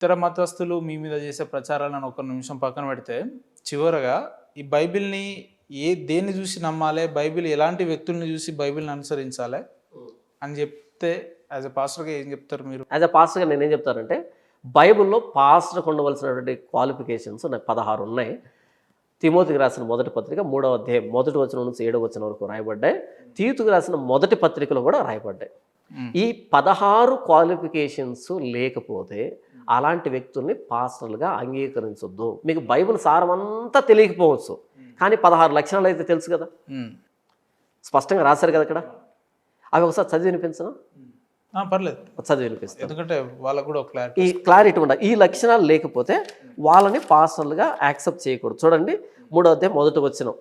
ఇతర మతస్థులు మీ మీద చేసే ప్రచారాలను ఒక నిమిషం పక్కన పెడితే, చివరగా ఈ బైబిల్‌ని దేన్ని చూసి నమ్మాలి? బైబిల్ ఎలాంటి వ్యక్తుల్ని చూసి బైబిల్‌ని అనుసరించాలి అని చెప్తే యాస్ ఎ పాస్టర్‌గా ఏం చెప్తారు మీరు? యాజ్ అ పాస్టర్‌గా నేనేం చెప్తానంటే, బైబిల్‌లో పాస్టర్‌కి ఉండవలసినటువంటి క్వాలిఫికేషన్స్ నాకు 16 ఉన్నాయి. తిమోతికి రాసిన మొదటి పత్రిక 3వ అధ్యాయం 1వ వచనం నుంచి 7వ వచనం వరకు రాయబడ్డాయి. తీతుకు రాసిన మొదటి పత్రికలో కూడా రాయబడ్డాయి. ఈ 16 క్వాలిఫికేషన్స్ లేకపోతే అలాంటి వ్యక్తుల్ని పాస్టర్లుగా అంగీకరించొద్దు. మీకు బైబిల్ సారం అంతా తెలియకపోవచ్చు, కానీ 16 లక్షణాలు అయితే తెలుసు కదా, స్పష్టంగా రాశారు కదా అక్కడ. అవి ఒకసారి చదివి వినిపించను? పర్లేదు, చదివి వినిపిస్తాను. ఎందుకంటే వాళ్ళకు కూడా ఈ క్లారిటీ ఉండాలి. ఈ లక్షణాలు లేకపోతే వాళ్ళని పాస్టర్లుగా యాక్సెప్ట్ చేయకూడదు. చూడండి, 3వ అధ్యాయం 1వ వచనం,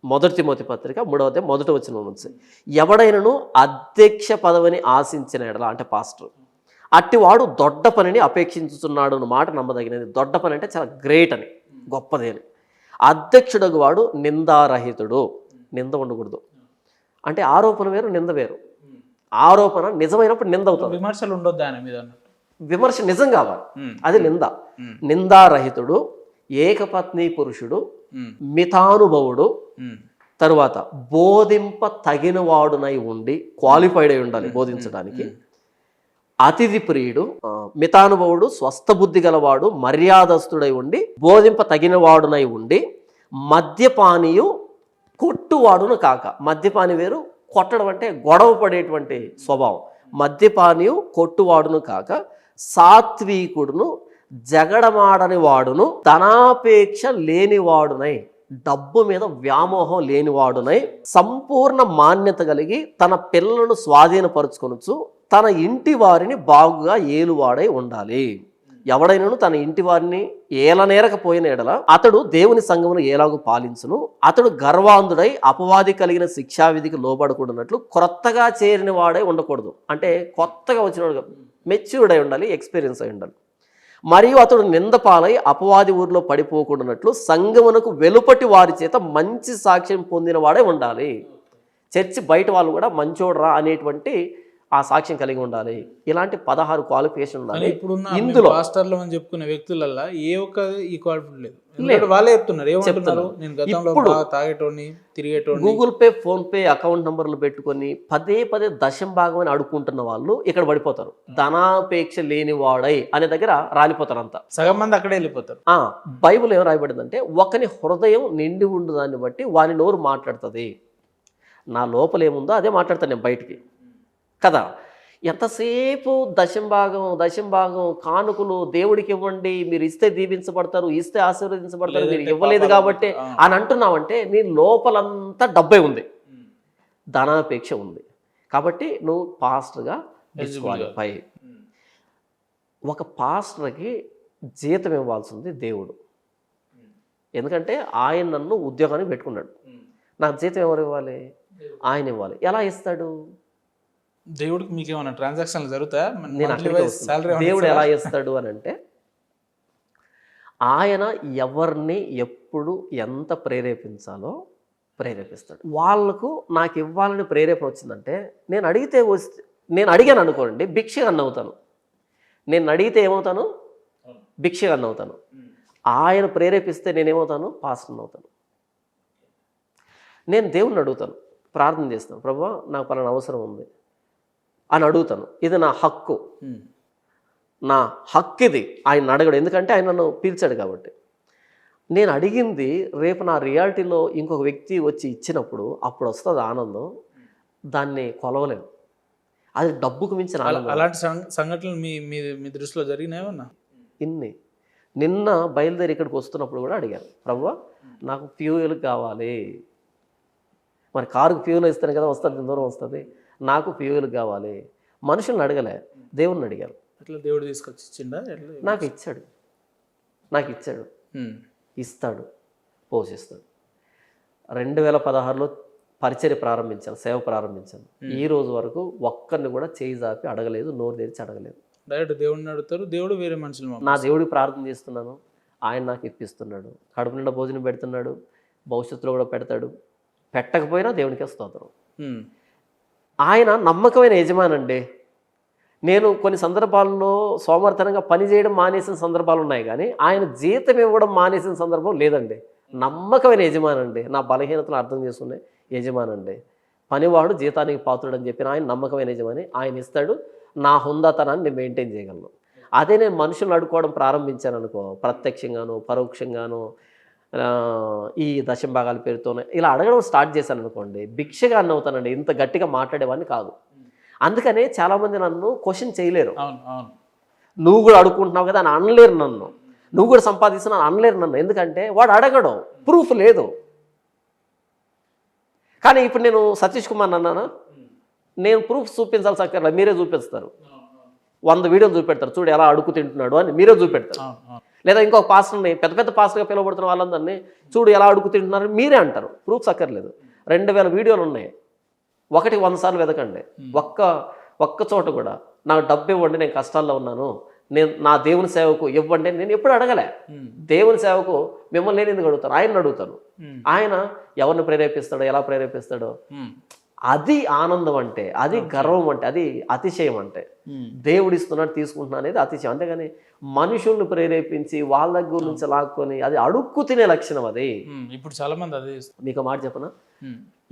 మొదటి తిమోతి పత్రిక 3వ అధ్యాయం 1వ వచనం నుంచి, ఎవడైనను అధ్యక్ష పదవిని ఆశించిన ఎడల, అంటే పాస్టర్, అట్టివాడు దొడ్డ పనిని అపేక్షించుతున్నాడు అన్న మాట నమ్మదగినది. దొడ్డ పని అంటే చాలా గ్రేట్ అని, గొప్పది అని. అధ్యక్షుడు వాడు నిందారహితుడు, నింద ఉండకూడదు. అంటే ఆరోపణ వేరు, నింద వేరు. ఆరోపణ నిజమైనప్పుడు నింద అవుతుంది, విమర్శలు ఉండొద్దు ఆయన మీద. విమర్శ నిజం కావాలి, అది నింద. నిందారహితుడు, ఏకపత్ని పురుషుడు, మితానుభవుడు, తరువాత బోధింప తగిన వాడునై ఉండి, క్వాలిఫైడ్ అయి ఉండాలి బోధించడానికి. అతిథి ప్రియుడు, మితానుభవుడు, స్వస్థ బుద్ధి గలవాడు, మర్యాదస్తుడై ఉండి, బోధింప తగిన వాడునై ఉండి, మద్యపానీయు, కొట్టువాడును కాక. మద్యపాని వేరు, కొట్టడం అంటే గొడవ పడేటువంటి స్వభావం. మద్యపానీయు, కొట్టువాడును కాక, సాత్వికుడును, జగడమాడని వాడును, ధనాపేక్ష లేనివాడునై, డబ్బు మీద వ్యామోహం లేనివాడునై, సంపూర్ణ మాన్యత కలిగి తన పిల్లలను స్వాధీనపరుచుకొనొచ్చు, తన ఇంటి వారిని బాగుగా ఏలువాడై ఉండాలి. ఎవడైనను తన ఇంటి వారిని ఏలనేరకపోయిన ఎడల అతడు దేవుని సంఘమును ఏలాగు పాలించును. అతడు గర్వాంధుడై అపవాది కలిగిన శిక్షావిధికి లోబడకూడనట్లు క్రొత్తగా చేరిన వాడై ఉండకూడదు. అంటే కొత్తగా వచ్చిన మెచ్యూర్డ్ అయి ఉండాలి, ఎక్స్పీరియన్స్ అయి ఉండాలి. మరియు అతడు నిందపాలై అపవాది ఊరిలో పడిపోకూడనట్లు సంఘమునకు వెలుపటి వారి చేత మంచి సాక్ష్యం పొందిన వాడే ఉండాలి. చర్చి బయట వాళ్ళు కూడా మంచోడరా అనేటువంటి ఆ సాక్ష్యం కలిగి ఉండాలి. ఇలాంటి 16 క్వాలిఫికేషన్ ఉండాలి. ఇందులో పాస్టర్లు అని చెప్పుకునే వ్యక్తులల్లా ఏ ఒక్క ఈ క్వాలిఫికేషన్ లేదు. వాళ్ళే చెప్తున్నారు, ఏమంటున్నారు, నేను గతంలో బాగా తాగేటోని, తిరిగేటోని. Google Pay, PhonePe account నంబర్లు పెట్టుకొని పదే దశం భాగం అని అడుక్కుంటున్న వాళ్ళు ఇక్కడ పడిపోతారు. ధనాపేక్ష లేనివాడై అనే దగ్గర రాలిపోతారు. అంతా సగం మంది అక్కడే వెళ్ళిపోతారు. బైబిల్ ఏం రాయబడిందంటే, ఒకని హృదయం నిండి ఉండు దాన్ని బట్టి వాని నోరు మాట్లాడుతుంది. నా లోపల ఏముందో అదే మాట్లాడతాను నేను బయటికి కదా. ఎంతసేపు దశం భాగం కానుకలు దేవుడికి ఇవ్వండి, మీరు ఇస్తే దీవించబడతారు, ఇస్తే ఆశీర్వదించబడతారు, మీరు ఇవ్వలేదు కాబట్టి అని అంటున్నావంటే నీ లోపలంతా డబ్బే ఉంది, ధనాపేక్ష ఉంది. కాబట్టి నువ్వు పాస్టర్గా డిస్క్వాలిఫై. ఒక పాస్టర్కి జీతం ఇవ్వాల్సింది దేవుడు, ఎందుకంటే ఆయన నన్ను ఉద్యోగానికి పెట్టుకున్నాడు. నాకు జీతం ఎవరు ఇవ్వాలి? ఆయన ఇవ్వాలి. ఎలా ఇస్తాడు? దేవుడికి మీకు ఏమైనా ట్రాన్సాక్షన్లు జరుగుతాయా? దేవుడు ఎలా ఇస్తాడు అని అంటే, ఆయన ఎవరిని ఎప్పుడు ఎంత ప్రేరేపించాలో ప్రేరేపిస్తాడు. వాళ్ళకు నాకు ఇవ్వాలని ప్రేరేపణ వచ్చిందంటే, నేను అడిగాను అనుకోండి, భిక్షగాన్ని అవుతాను. నేను అడిగితే ఏమవుతాను? భిక్షగాన్ని అవుతాను. ఆయన ప్రేరేపిస్తే నేనేమవుతాను? పాస్టర్ని అవుతాను. నేను దేవుణ్ణి అడుగుతాను, ప్రార్థన చేస్తాను, ప్రభువా నాకు పలానా అవసరం ఉంది అని అడుగుతాను. ఇది నా హక్కు, నా హక్కు ఇది. ఆయన అడగడు, ఎందుకంటే ఆయన నన్ను పిలిచాడు కాబట్టి. నేను అడిగింది రేపు నా రియాలిటీలో ఇంకొక వ్యక్తి వచ్చి ఇచ్చినప్పుడు అప్పుడు వస్తుంది ఆనందం, దాన్ని కొలవలేము. అది డబ్బుకు మించిన ఆనందం. అలాంటి సంఘటనలు మీ దృష్టిలో జరిగినాయన్నా? నిన్న బయలుదేరి ఇక్కడికి వస్తున్నప్పుడు కూడా అడిగాను, ప్రభువా నాకు ఫ్యూయల్ కావాలి. మరి కారుకు ఫ్యూయల్ ఇస్తాను కదా, వస్తుంది, దూరం వస్తుంది. నాకు ఫ్యూయల్ కావాలి. మనుషుల్ని అడగలే, దేవుణ్ణి అడిగాను. అట్లా దేవుడు తీసుకొచ్చి ఇచ్చిండా? నాకు ఇచ్చాడు, ఇస్తాడు, పోషిస్తాడు. 2016లో పరిచర్య ప్రారంభించాను, సేవ ప్రారంభించాను. ఈ రోజు వరకు ఒక్కరిని కూడా చేయి జాపి అడగలేదు, నోరు తెరిచి అడగలేదు. డైరెక్ట్ దేవుడిని అడుగుతారు, దేవుడు వేరే మనుషులు. నా దేవుడికి ప్రార్థన చేస్తున్నాను, ఆయన నాకు ఇప్పిస్తున్నాడు, కడుపు నిండా భోజనం పెడుతున్నాడు, భవిష్యత్తులో కూడా పెడతాడు. పెట్టకపోయినా దేవునికి స్తోత్రం. ఆయన నమ్మకమైన యజమానండి. నేను కొన్ని సందర్భాల్లో సోమర్థనంగా పని చేయడం మానేసిన సందర్భాలు ఉన్నాయి, కానీ ఆయన జీతం ఇవ్వడం మానేసిన సందర్భం లేదండి. నమ్మకమైన యజమానండి, నా బలహీనతను అర్థం చేసుకునే యజమానండి. పనివాడు జీతానికి పాత్రుడు అని చెప్పిన ఆయన నమ్మకమైన యజమాని. ఆయన ఇస్తాడు, నా హుందాతనాన్ని నేను మెయింటైన్ చేయగలను. అదే నేను మనుషులను అడుక్కోవడం ప్రారంభించాను అనుకో, ప్రత్యక్షంగాను పరోక్షంగాను ఈ దశంభాగాల పేరుతోనే ఇలా అడగడం స్టార్ట్ చేశాను అనుకోండి, భిక్షగా అన్న అవుతానండి. ఇంత గట్టిగా మాట్లాడేవాడిని కాదు. అందుకనే చాలామంది నన్ను క్వశ్చన్ చేయలేరు. నువ్వు కూడా అడుక్కుంటున్నావు కదా అని అనలేరు నన్ను. నువ్వు కూడా సంపాదిస్తున్నావు అనలేరు నన్ను. ఎందుకంటే వాడు అడగడం, ప్రూఫ్ లేదు. కానీ ఇప్పుడు నేను సతీష్ కుమార్ అన్నానా, నేను ప్రూఫ్ చూపించాల్సి అక్కర్లేదు, మీరే చూపిస్తారు. 100 వీడియోలు చూపెడతారు, చూడు ఎలా అడుగు తింటున్నాడు అని మీరే చూపెడతారు. లేదా ఇంకొక పాస్టర్ని, పెద్ద పెద్ద పాస్టర్గా పిలువబడుతున్న వాళ్ళందరినీ చూడు ఎలా అడుగు తింటున్నారు మీరే అంటారు. ప్రూఫ్స్ అక్కర్లేదు. 2000 వీడియోలు ఉన్నాయి, 100 సార్లు వెతకండి. ఒక్క చోట కూడా నాకు డబ్బు ఇవ్వండి, నేను కష్టాల్లో ఉన్నాను, నేను నా దేవుని సేవకు ఇవ్వండి నేను ఎప్పుడు అడగలే. దేవుని సేవకు మిమ్మల్ని నేను ఎందుకు అడుగుతాను, ఆయన్ని అడుగుతాను. ఆయన ఎవరిని ప్రేరేపిస్తాడో, ఎలా ప్రేరేపిస్తాడో, అది ఆనందం అంటే, అది గర్వం అంటే, అది అతిశయం అంటే. దేవుడు ఇస్తున్నాడు తీసుకుంటున్నా అనేది అతిశయం. అంతేగాని మనుషుల్ని ప్రేరేపించి వాళ్ళ దగ్గర నుంచి లాక్కొని అది అడుక్కు తినే లక్షణం అది. ఇప్పుడు చాలా మంది అదే. మీకు మాట చెప్పనా,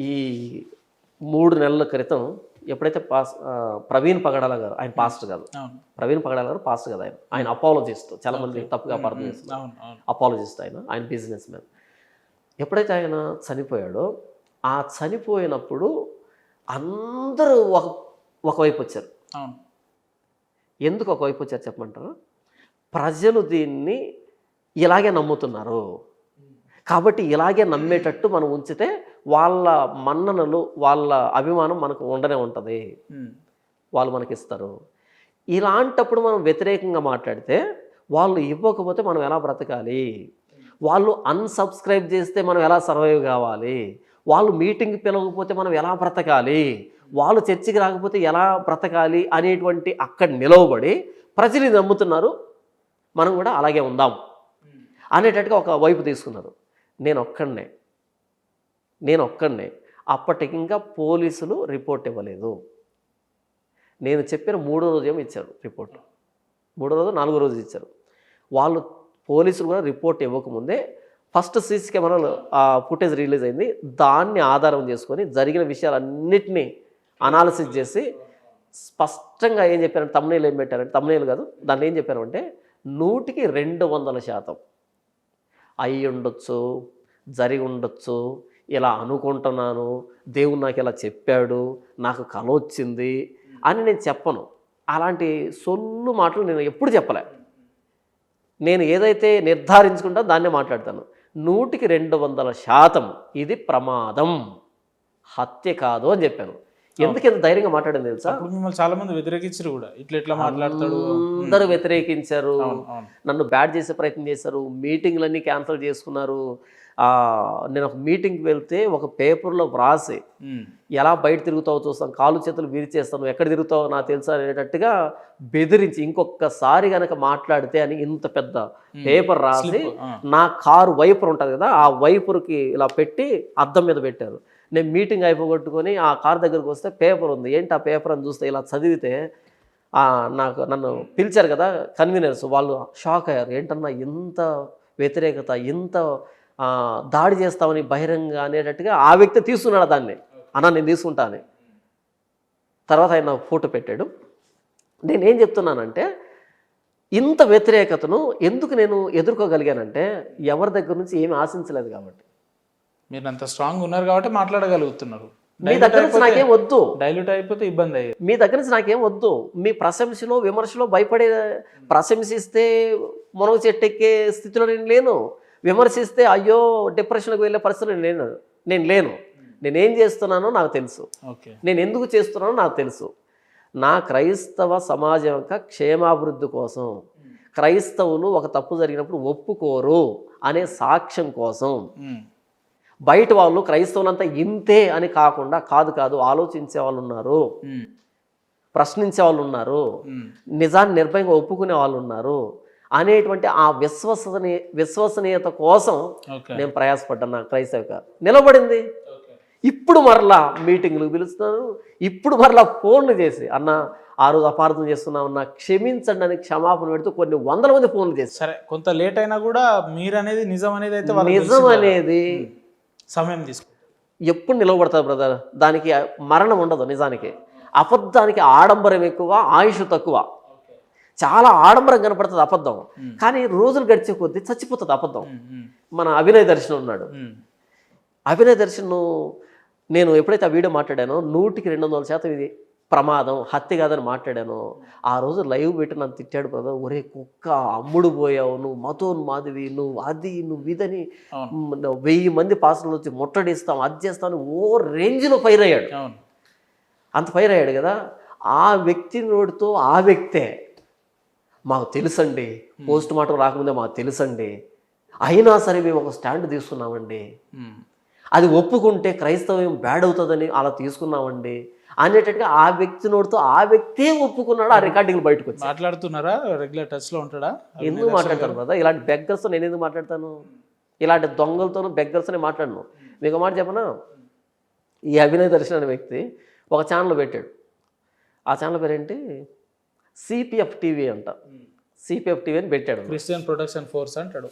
ఈ 3 నెలల క్రితం ఎప్పుడైతే ప్రవీణ్ పగడాల గారు, ఆయన పాస్టర్ కాదు, ప్రవీణ్ పగడాల గారు పాస్టర్ కదా, ఆయన అపాలజిస్ట్, చాలా మంది తప్పుగా అర్థం చేస్తున్నారు. అపాలజిస్ట్ ఆయన బిజినెస్ మ్యాన్. ఎప్పుడైతే ఆయన చనిపోయాడో, ఆ చనిపోయినప్పుడు అందరూ ఒకవైపు వచ్చారు. ఎందుకు ఒకవైపు వచ్చారు చెప్పమంటారు? ప్రజలు దీన్ని ఇలాగే నమ్ముతున్నారు కాబట్టి ఇలాగే నమ్మేటట్టు మనం ఉంచితే వాళ్ళ మన్ననలు, వాళ్ళ అభిమానం మనకు ఉండనే ఉంటుంది, వాళ్ళు మనకిస్తారు. ఇలాంటప్పుడు మనం వ్యతిరేకంగా మాట్లాడితే వాళ్ళు ఇవ్వకపోతే మనం ఎలా బ్రతకాలి, వాళ్ళు అన్సబ్స్క్రైబ్ చేస్తే మనం ఎలా సర్వైవ్ కావాలి, వాళ్ళు మీటింగ్కి పిలవకపోతే మనం ఎలా బ్రతకాలి, వాళ్ళు చర్చికి రాకపోతే ఎలా బ్రతకాలి అనేటువంటి అక్కడ నిలవబడి ప్రజలు నమ్ముతున్నారు, మనం కూడా అలాగే ఉందాం అనేటట్టుగా ఒక వైపు తీసుకున్నారు. నేను ఒక్కడనే అప్పటికి ఇంకా పోలీసులు రిపోర్ట్ ఇవ్వలేదు. నేను చెప్పిన 3వ రోజు ఏమో ఇచ్చారు రిపోర్ట్, 3వ రోజు 4వ రోజు ఇచ్చారు. వాళ్ళు పోలీసులు కూడా రిపోర్ట్ ఇవ్వకముందే ఫస్ట్ సీసీ కెమెరాలో ఫుటేజ్ రిలీజ్ అయింది. దాన్ని ఆధారం చేసుకొని జరిగిన విషయాలన్నిటినీ అనాలిసిస్ చేసి స్పష్టంగా ఏం చెప్పారంటే, తమ్మునేలు ఏం పెట్టారంటే, తమ్మునేలు కాదు దాన్ని ఏం చెప్పారంటే 100కి 200% అయి ఉండొచ్చు, జరిగి ఉండొచ్చు, ఇలా అనుకుంటున్నాను, దేవుడు నాకు ఇలా చెప్పాడు, నాకు కల వచ్చింది అని నేను చెప్పను. అలాంటి సొల్లు మాటలు నేను ఎప్పుడు చెప్పలే. నేను ఏదైతే నిర్ధారించుకుంటా దాన్నే మాట్లాడతాను. 100కి 200% ఇది ప్రమాదం, హత్య కాదు అని చెప్పాను. ఎందుకు ఇంత ధైర్యంగా మాట్లాడింది తెలుసా? మిమ్మల్ని చాలా మంది వ్యతిరేకించారు కూడా, ఇట్లా మాట్లాడతాడు, అందరూ వ్యతిరేకించారు, నన్ను బ్యాడ్ చేసే ప్రయత్నం చేశారు, మీటింగ్లన్నీ క్యాన్సిల్ చేసుకున్నారు. నేను ఒక మీటింగ్కి వెళ్తే ఒక పేపర్లో వ్రాసి ఎలా బయట తిరుగుతావో చూస్తాను, కాలు చేతులు విరిచేస్తాను, ఎక్కడ తిరుగుతావో నాకు తెలుసా అనేటట్టుగా బెదిరించి ఇంకొకసారి కనుక మాట్లాడితే అని ఇంత పెద్ద పేపర్ రాసి నా కారు వైపర్ ఉంటుంది కదా, ఆ వైపర్కి ఇలా పెట్టి అద్దం మీద పెట్టారు. నేను మీటింగ్ అయిపోగొట్టుకొని ఆ కార్ దగ్గరకు వస్తే పేపర్ ఉంది. ఏంటి ఆ పేపర్ అని చూస్తే ఇలా చదివితే నన్ను పిలిచారు కదా కన్వీనర్స్, వాళ్ళు షాక్ అయ్యారు. ఏంటన్నా ఇంత వ్యతిరేకత, ఇంత దాడి చేస్తామని బహిరంగ అనేటట్టుగా ఆ వ్యక్తి తీసుకున్నాడు దాన్ని. అన్నా నేను తీసుకుంటాను. తర్వాత ఆయన ఫోటో పెట్టాడు. నేనేం చెప్తున్నానంటే, ఇంత వ్యతిరేకతను ఎందుకు నేను ఎదుర్కోగలిగానంటే ఎవరి దగ్గర నుంచి ఏమి ఆశించలేదు కాబట్టి. మీరు అంత స్ట్రాంగ్ ఉన్నారు కాబట్టి మాట్లాడగలుగుతున్నారు. మీ దగ్గర నుంచి నాకేం వద్దు, డైల్యూట్ అయిపోతే ఇబ్బంది అయ్యేది. మీ దగ్గర నుంచి నాకేం వద్దు. మీ ప్రశంసలో విమర్శలో భయపడే, ప్రశంసిస్తే మునగ చెట్టెక్కే స్థితిలో నేను లేను, విమర్శిస్తే అయ్యో డిప్రెషన్కి వెళ్ళే పరిస్థితులు నేను లేను. నేనేం చేస్తున్నానో నాకు తెలుసు, నేను ఎందుకు చేస్తున్నానో నాకు తెలుసు. నా క్రైస్తవ సమాజం యొక్క క్షేమాభివృద్ధి కోసం, క్రైస్తవులు ఒక తప్పు జరిగినప్పుడు ఒప్పుకోరు అనే సాక్ష్యం కోసం, బయట వాళ్ళు క్రైస్తవులంతా ఇంతే అని కాకుండా కాదు ఆలోచించే వాళ్ళు ఉన్నారు, ప్రశ్నించే వాళ్ళు ఉన్నారు, నిజాన్ని నిర్భయంగా ఒప్పుకునే వాళ్ళు ఉన్నారు అనేటువంటి ఆ విశ్వసనీయత కోసం నేను ప్రయాసపడ్డాను. నా క్రైస్తవిక నిలబడింది. ఇప్పుడు మరలా మీటింగ్లు పిలుస్తున్నారు, ఇప్పుడు మరలా ఫోన్లు చేసి అన్న ఆ రోజు అపార్థం చేస్తున్నావు అన్న క్షమించండి అని క్షమాపణ పెడుతూ కొన్ని వందల మంది ఫోన్లు చేసి సరే కొంత లేట్ అయినా కూడా మీరు అనేది నిజం అనేది అయితే వాళ్ళకి నిజం అనేది సమయం తీసుకుంటారు. ఎప్పుడు నిలవబడతారు బ్రదర్. దానికి మరణం ఉండదు. నిజానికి అబద్ధానికి ఆడంబరం ఎక్కువ, ఆయుష్ తక్కువ. చాలా ఆడంబరం కనపడుతుంది అబద్ధం, కానీ రోజులు గడిచే కొద్దీ చచ్చిపోతుంది అబద్ధం. మన అభినయ్ దర్శనం ఉన్నాడు. అభినయ్ దర్శన్ నేను ఎప్పుడైతే ఆ వీడియో మాట్లాడానో 100% ఇది ప్రమాదం, హత్య కాదని మాట్లాడాను. ఆ రోజు లైవ్ పెట్టి నన్ను తిట్టాడు బ్రదర్, ఒరే కుక్క అమ్ముడు పోయావు, నువ్వు మతోన్మాదివి, నువ్వు అది నువ్వు ఇదని 1000 మంది పాసలు వచ్చి ముట్టడిస్తాం, అది చేస్తాను ఓ రేంజ్లో ఫైర్ అయ్యాడు. అంత ఫైర్ అయ్యాడు కదా. ఆ వ్యక్తి నోటితో ఆ వ్యక్తే మాకు తెలుసండి, పోస్ట్ మార్టం రాకముందే మాకు తెలుసండి, అయినా సరే మేము ఒక స్టాండ్ తీసుకున్నామండి, అది ఒప్పుకుంటే క్రైస్తవ్యం బ్యాడ్ అవుతుందని అలా తీసుకున్నామండి అనేటట్టుగా ఆ వ్యక్తి నోటితో ఆ వ్యక్తే ఒప్పుకున్నాడు. ఆ రికార్డింగ్లు బయటకు వచ్చి మాట్లాడుతున్నారా? రెగ్యులర్ టచ్ లో ఉంటాడా? ఎందుకు మాట్లాడతాను కదా, ఇలాంటి బెగ్గర్స్తో నేను ఎందుకు మాట్లాడతాను? ఇలాంటి దొంగలతోనూ బెగ్గర్స్తో మాట్లాడను. మీకు మాట చెప్పనా, ఈ అభినయ్ దర్శన్ అనే వ్యక్తి ఒక ఛానల్ పెట్టాడు. ఆ ఛానల్ పేరేంటి, సిపిఎఫ్ టీవీ అంట. సిపిఎఫ్ టీవీ అని పెట్టాడు, క్రిస్టియన్ ప్రొటెక్షన్ ఫోర్స్ అంటాడు.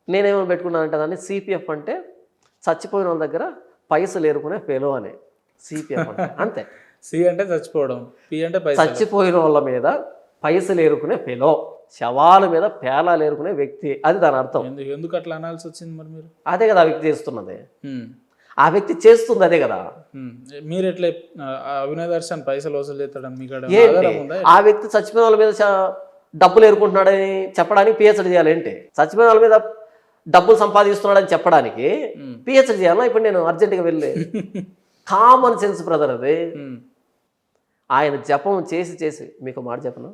నేనేమో పెట్టుకున్నానంటే దాన్ని సిపిఎఫ్ అంటే చచ్చిపోయిన వాళ్ళ దగ్గర పైసలు ఏరుకునే ఫెలో అని. సిపిఎఫ్ అంటే అంతే. సి అంటే చచ్చిపోవడం, పి అంటే చచ్చిపోయిన వాళ్ళ మీద పైసలు ఏరుకునే ఫెలో, శవాల మీద పేలాలు ఏరుకునే వ్యక్తి, అది దాని అర్థం. ఎందుకు అట్లా అనాల్సి వచ్చింది మరి మీరు? అదే కదా ఆ వ్యక్తి చేస్తున్నది, ఆ వ్యక్తి చేస్తుంది అదే కదా. మీరు ఎట్లా అభినయ్ దర్శన్ పైసలు వసూలు చేస్తాడని మీకు ఆ వ్యక్తి చచ్చిపోయిన వాళ్ళ మీద డబ్బులు ఏరుకుంటున్నాడని చెప్పడానికి పిహెచ్డి చేయాలి ఏంటి? చచ్చిపోయిన వాళ్ళ మీద డబ్బులు సంపాదిస్తున్నాడని చెప్పడానికి పిహెచ్డి చేయాలా? ఇప్పుడు నేను అర్జెంటుగా వెళ్ళి కామన్ సెన్స్ బ్రదర్ అది. ఆయన జపం చేసి చేసి మీకు మాట చెప్పను,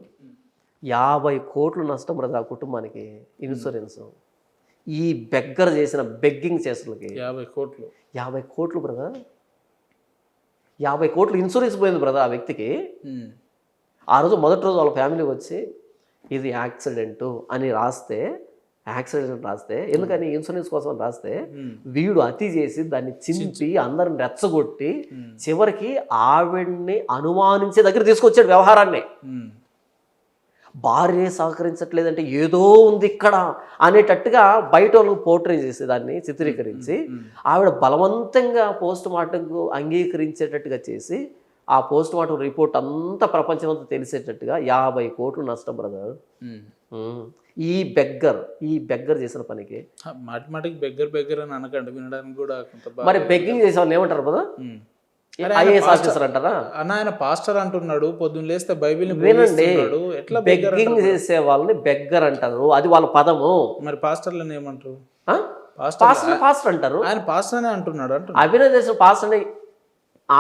50 కోట్లు నష్టం బ్రదర్ ఆ కుటుంబానికి ఇన్సూరెన్స్. ఈ బెగ్గర్ చేసిన బెగ్గింగ్ చేసలకి 50 కోట్లు బ్రదర్, 50 కోట్లు ఇన్సూరెన్స్ పోయింది బ్రదర్ ఆ వ్యక్తికి. ఆ రోజు మొదటి రోజు వాళ్ళ ఫ్యామిలీ వచ్చి ఇది యాక్సిడెంటు అని రాస్తే, యాక్సిడెంట్ రాస్తే, ఎందుకని ఇన్సూరెన్స్ కోసం రాస్తే, వీడు అతి చేసి దాన్ని చింపి అందరిని రెచ్చగొట్టి చివరికి ఆవిడ్ని అనుమానించే దగ్గర తీసుకొచ్చాడు వ్యవహారాన్ని. భార్య సహకరించట్లేదంటే ఏదో ఉంది ఇక్కడ అనేటట్టుగా బయట వాళ్ళకు పోర్ట్రే చేసి దాన్ని చిత్రీకరించి ఆవిడ బలవంతంగా పోస్ట్ మార్టంకు అంగీకరించేటట్టుగా చేసి ఆ పోస్ట్ మార్టం రిపోర్ట్ అంతా ప్రపంచమంతా తెలిసేటట్టుగా 50 కోట్లు నష్టం బ్రదర్. ఈ బెగ్గర్ చేసిన పనికి మాటిమాటికి బెగ్గర్ అని అనకండి, వినడానికి కూడా మరి బెగ్గింగ్ చేసే వాళ్ళు ఏమంటారు బ్రదర్? ఐఏఎస్ ఆఫీసర్ అంటారా? ఆయన పాస్టర్ అంటున్నాడు, పొద్దున్న లేస్తే బైబిల్ వినండి. బెగ్గింగ్ చేసే వాళ్ళని బెగ్గర్ అంటారు, అది వాళ్ళ పదము. మరి పాస్టర్లను ఏమంటారు? పాస్టర్ అంటారు. ఆయన పాస్టర్ అనే అంటున్నాడు. అభినయ్ చేసిన పాస్టర్ అని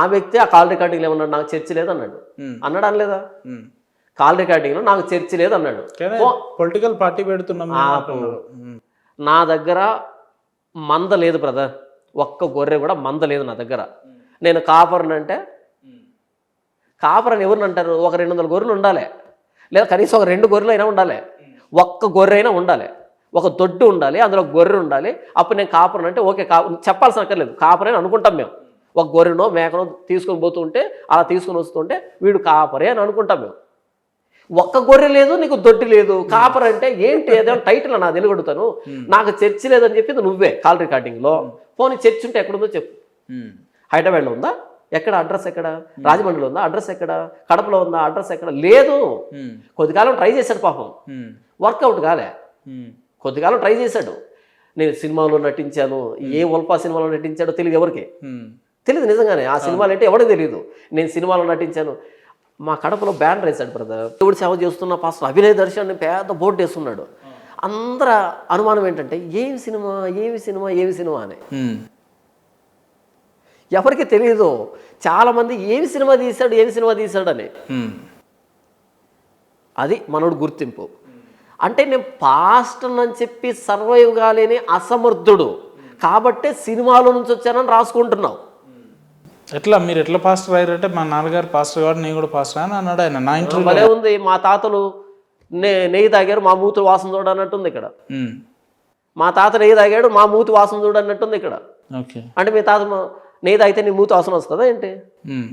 ఆ వ్యక్తి ఆ కాల్ రికార్డింగ్ ఏమన్నాడు, నాకు చర్చ లేదు అన్నాడు. అన్నాడు అనలేదా? కాల్ రికార్డింగ్ లో నాకు చర్చ లేదు అన్నాడు. పొలిటికల్ పార్టీ పెడుతున్నాం. నా దగ్గర మంద లేదు బ్రదర్, ఒక్క గొర్రె కూడా మంద లేదు నా దగ్గర. నేను కాపర్ని అంటే, కాపర్ అని ఎవరిని అంటారు? ఒక 200 గొర్రెలు ఉండాలి, లేదా కనీసం ఒక 2 గొర్రెలు అయినా ఉండాలి, ఒక్క గొర్రె అయినా ఉండాలి, ఒక దొడ్డు ఉండాలి, అందులో గొర్రె ఉండాలి. అప్పుడు నేను కాపర్ని అంటే ఓకే, చెప్పాల్సిన అక్కర్లేదు, కాపర్ అని అనుకుంటాం మేము. ఒక గొర్రెనో మేకనో తీసుకొని పోతుంటే అలా తీసుకొని వస్తుంటే వీడు కాపరే అని అనుకుంటాం మేము. ఒక్క గొర్రె లేదు, నీకు దొడ్డి లేదు, కాపర్ అంటే ఏంటి? ఏదో టైటిల్ నా తెలుగొడుతాను. నాకు చర్చి లేదని చెప్పింది నువ్వే కాల్ రికార్డింగ్లో. పోనీ చర్చి ఉంటే ఎక్కడుందో చెప్పు. హైదరాబాద్లో ఉందా? ఎక్కడ? అడ్రస్ ఎక్కడ? రాజమండ్రిలో ఉందా? అడ్రస్ ఎక్కడ? కడపలో ఉందా? అడ్రస్ ఎక్కడ? లేదు. కొద్దికాలం ట్రై చేశాడు పాపం, వర్కౌట్ కాలే. కొద్దికాలం ట్రై చేశాడు. నేను సినిమాలో నటించాను, ఏ ఉల్పా సినిమాలో నటించాడో తెలియదు ఎవరికి, తెలియదు నిజంగానే. ఆ సినిమాలు అంటే ఎవరికి తెలియదు. నేను సినిమాలో నటించాను. మా కడపలో బ్యానర్ వేశాడు బ్రదర్, దేవుడు సేవ చేస్తున్న పాస్టర్ అభినయ్ దర్శన్ అని పెద్ద బోర్డు వేస్తున్నాడు. అందరూ అనుమానం ఏంటంటే ఏమి సినిమా ఏమి సినిమా ఏమి సినిమా అని. ఎవరికి తెలియదు. చాలామంది ఏమి సినిమా తీశాడు ఏమి సినిమా తీశాడని. అది మనోడు గుర్తింపు. అంటే నేను పాస్టర్ అని చెప్పి సర్వైవ్ కాలేని అసమర్థుడు కాబట్టే సినిమాలో నుంచి వచ్చానని రాసుకుంటున్నావు. ఎట్లా మీరు ఎట్లా పాస్టర్ అయ్యారంటే, మా నాన్నగారు పాస్టర్ కాబట్టి నేను కూడా పాస్టర్ అని అన్నాడు ఆయన నా ఇంటర్వ్యూ. భలే ఉంది. మా తాతలు నెయ్యి తాగారు, మా మూతి వాసన చూడన్నట్టుంది ఇక్కడ. మా తాత నెయ్యి తాగాడు, మా మూతి వాసన చూడన్నట్టుంది ఇక్కడ. ఓకే. అంటే మీ తాత నీది అయితే నీ మూతి అవసరం వస్తుందా ఏంటి? ఉమ్.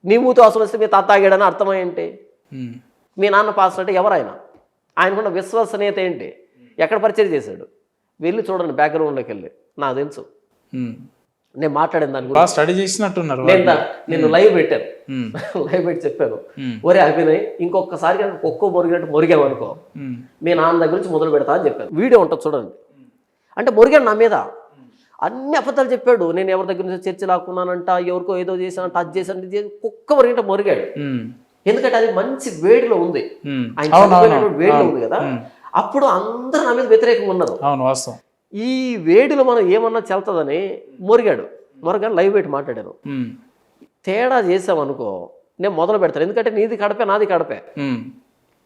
నీ మూతి అవసరం వస్తే మీ తాత తాగాడని అర్థమై ఏంటి? ఉమ్. మీ నాన్న పాస్టర్ అంటే ఎవరైనా ఆయనకున్న విశ్వసనీయత ఏంటి? ఎక్కడ పరిచయం చేశాడు? వెళ్ళి చూడండి బ్యాక్గ్రౌండ్లోకి వెళ్ళి, నాకు తెలుసు. ఉమ్. నేను మాట్లాడిన దాని బాగా స్టడీ చేసినట్టున్నారు. నేను లైవ్ పెట్టాను, ఉమ్. లైవ్ పెట్టి చెప్పాను, ఉమ్. ఒరే అభినయ్ ఇంకొకసారి కనుక ఒక్కో మొరిగినట్టు మొరిగామనుకో ఉమ్. మీ నాన్న దగ్గర నుంచి మొదలు పెడతా అని చెప్పాను. వీడియో ఉంటుంది చూడండి. అంటే మొరిగాడు నా మీద, అన్ని అబద్ధాలు చెప్పాడు. నేను ఎవరి దగ్గర నుంచి చర్చ లాక్కున్నానంట, ఎవరికో ఏదో చేశానంట, అది చేశానంటే కుక్క మొరిగినట్టు మొరిగాడు. ఉమ్. ఎందుకంటే అది మంచి వేడిలో ఉంది, ఉమ్. ఆయన చనిపోయినటువంటి వేడిలో ఉంది కదా. అప్పుడు అందరూ నా మీద వ్యతిరేకంగా ఉన్నారు. అవును, వాస్తవం. ఈ వేడిలో మనం ఏమన్నా చెల్తుందని మొరిగాడు లైవ్ పెట్టి మాట్లాడాను. ఉమ్. తేడా చేసామనుకో నేను మొదలు పెడతాను. ఎందుకంటే నీది కడపే నాది కడపే. ఉమ్.